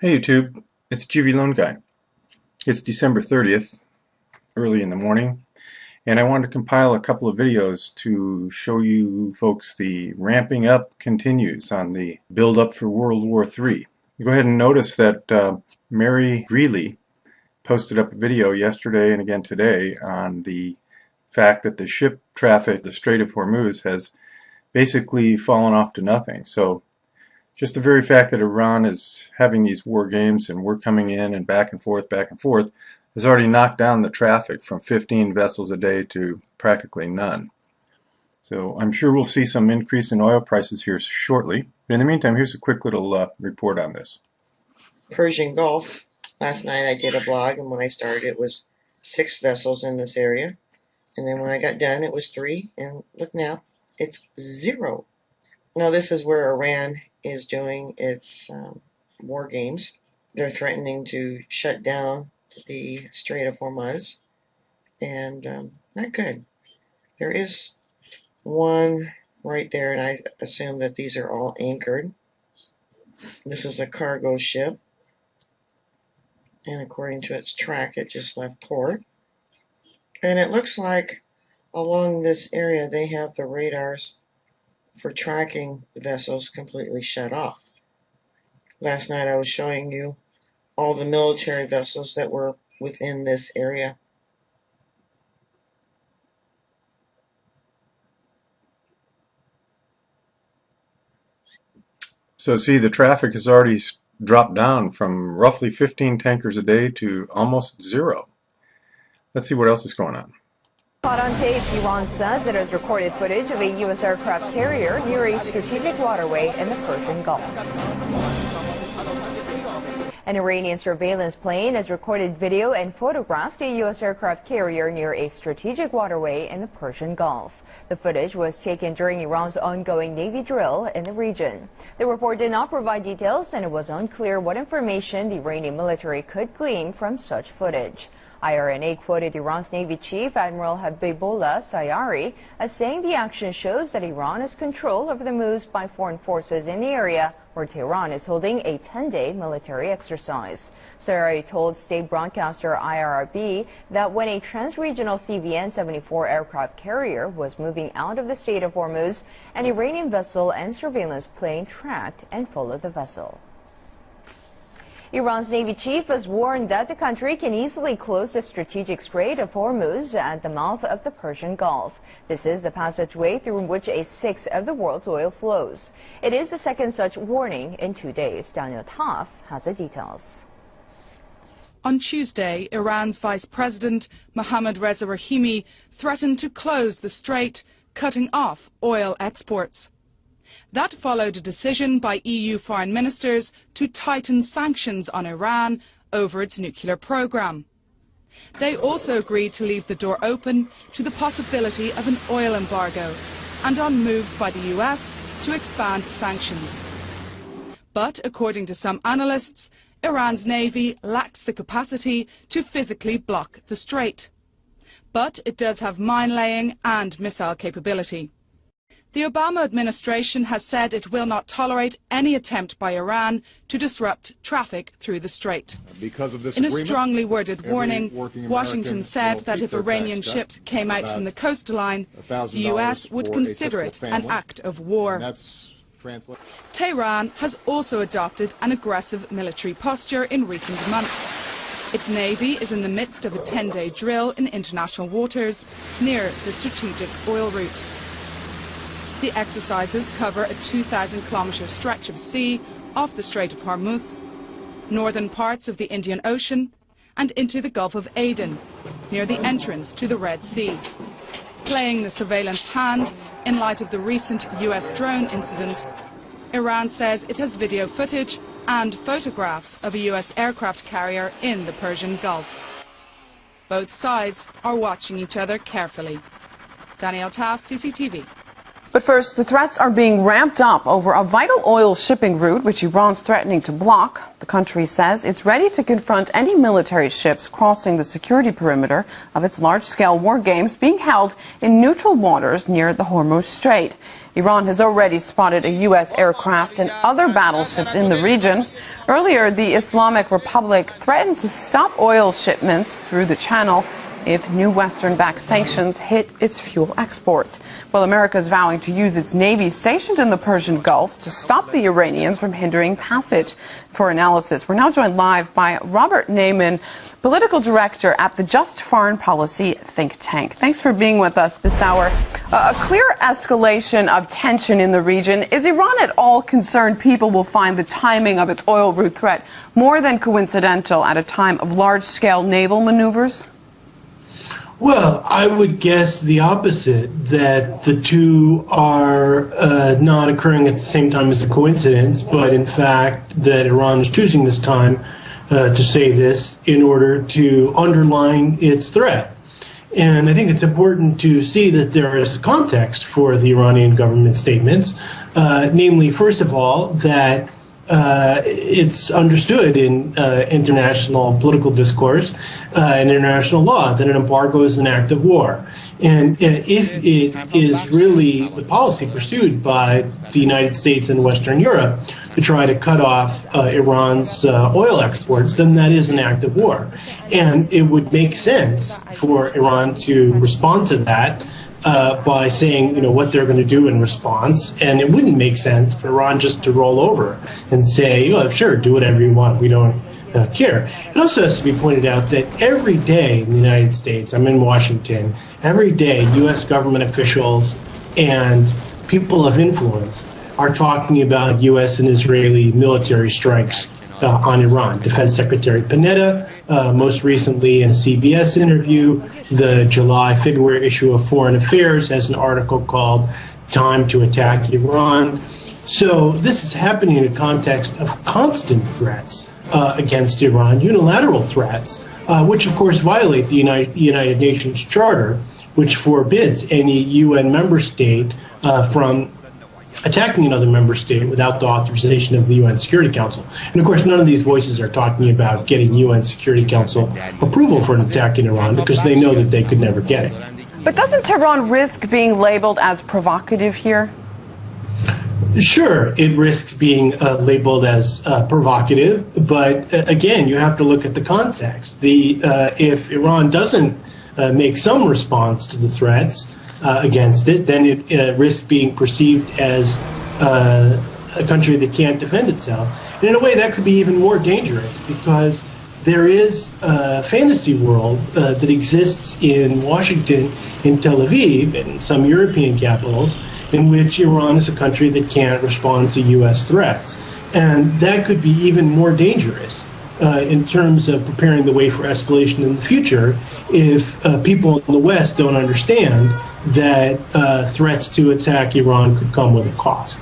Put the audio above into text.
Hey YouTube, it's GV Lone Guy. It's December 30th, early in the morning, and I wanted to compile a couple of videos to show you folks the ramping up continues on the build up for World War III. Go ahead and notice that Mary Greeley posted up a video yesterday and again today on the fact that the ship traffic, the Strait of Hormuz, has basically fallen off to nothing. So just the very fact that Iran is having these war games and we're coming in and back and forth, has already knocked down the traffic from 15 vessels a day to practically none. So I'm sure we'll see some increase in oil prices here shortly. But in the meantime, here's a quick little report on this. Persian Gulf. Last night I did a blog, and when I started it was 6 vessels in this area. And then when I got done it was 3, and look now, it's 0. Now this is where Iran is doing its war games. They're threatening to shut down the Strait of Hormuz, and not good. There is one right there, and I assume that these are all anchored. This is a cargo ship, and according to its track it just left port. And it looks like along this area they have the radars for tracking the vessels completely shut off. Last night I was showing you all the military vessels that were within this area. So see, the traffic has already dropped down from roughly 15 tankers a day to almost 0. Let's see what else is going on. Caught on tape, Iran says it has recorded footage of a U.S. aircraft carrier near a strategic waterway in the Persian Gulf. An Iranian surveillance plane has recorded video and photographed a U.S. aircraft carrier near a strategic waterway in the Persian Gulf. The footage was taken during Iran's ongoing Navy drill in the region. The report did not provide details, and it was unclear what information the Iranian military could glean from such footage. IRNA quoted Iran's Navy Chief Admiral Habibullah Sayari as saying the action shows that Iran has control over the moves by foreign forces in the area where Tehran is holding a 10-day military exercise. Sayari told state broadcaster IRB that when a trans-regional CVN-74 aircraft carrier was moving out of the Strait of Hormuz, an Iranian vessel and surveillance plane tracked and followed the vessel. Iran's Navy chief has warned that the country can easily close the strategic Strait of Hormuz at the mouth of the Persian Gulf. This is the passageway through which a sixth of the world's oil flows. It is the second such warning in 2 days. Daniel Taff has the details. On Tuesday, Iran's Vice President Mohammad Reza Rahimi threatened to close the strait, cutting off oil exports. That followed a decision by EU foreign ministers to tighten sanctions on Iran over its nuclear program. They also agreed to leave the door open to the possibility of an oil embargo and on moves by the US to expand sanctions. But according to some analysts, Iran's navy lacks the capacity to physically block the strait. But it does have mine-laying and missile capability. The Obama administration has said it will not tolerate any attempt by Iran to disrupt traffic through the strait. In a strongly worded warning, Washington said that if Iranian ships came out from the coastline, the U.S. would consider it an act of war. Tehran has also adopted an aggressive military posture in recent months. Its navy is in the midst of a 10-day drill in international waters near the strategic oil route. The exercises cover a 2,000-kilometre stretch of sea off the Strait of Hormuz, northern parts of the Indian Ocean, and into the Gulf of Aden, near the entrance to the Red Sea. Playing the surveillance hand in light of the recent US drone incident, Iran says it has video footage and photographs of a US aircraft carrier in the Persian Gulf. Both sides are watching each other carefully. Danielle Taft, CCTV. But first, the threats are being ramped up over a vital oil shipping route which Iran's threatening to block. The country says it's ready to confront any military ships crossing the security perimeter of its large-scale war games being held in neutral waters near the Hormuz Strait. Iran has already spotted a U.S. aircraft and other battleships in the region. Earlier, the Islamic Republic threatened to stop oil shipments through the channel if new Western-backed sanctions hit its fuel exports. Well, America is vowing to use its Navy stationed in the Persian Gulf to stop the Iranians from hindering passage. For analysis, we're now joined live by Robert Naiman, Political Director at the Just Foreign Policy think tank. Thanks for being with us this hour. A clear escalation of tension in the region. Is Iran at all concerned people will find the timing of its oil route threat more than coincidental at a time of large-scale naval maneuvers? Well, I would guess the opposite, that the two are not occurring at the same time as a coincidence, but in fact that Iran is choosing this time to say this in order to underline its threat. And I think it's important to see that there is context for the Iranian government statements, namely, first of all, that it's understood in international political discourse and international law that an embargo is an act of war. And if it is really the policy pursued by the United States and Western Europe to try to cut off Iran's oil exports, then that is an act of war. And it would make sense for Iran to respond to that by saying, what they're going to do in response. And it wouldn't make sense for Iran just to roll over and say, sure, do whatever you want. We don't care. It also has to be pointed out that every day in the United States, I'm in Washington, every day U.S. government officials and people of influence are talking about U.S. and Israeli military strikes on Iran. Defense Secretary Panetta, most recently in a CBS interview, the July-February issue of Foreign Affairs has an article called Time to Attack Iran. So this is happening in a context of constant threats against Iran, unilateral threats, which of course violate the United Nations Charter, which forbids any UN member state from attacking another member state without the authorization of the UN Security Council. And of course, none of these voices are talking about getting UN Security Council approval for an attack in Iran because they know that they could never get it. But doesn't Tehran risk being labeled as provocative here? Sure, it risks being labeled as provocative, but again, you have to look at the context. If Iran doesn't make some response to the threats against it, then it risks being perceived as a country that can't defend itself. And in a way, that could be even more dangerous because there is a fantasy world that exists in Washington, in Tel Aviv, and some European capitals, in which Iran is a country that can't respond to U.S. threats. And that could be even more dangerous in terms of preparing the way for escalation in the future if people in the West don't understand that threats to attack Iran could come with a cost.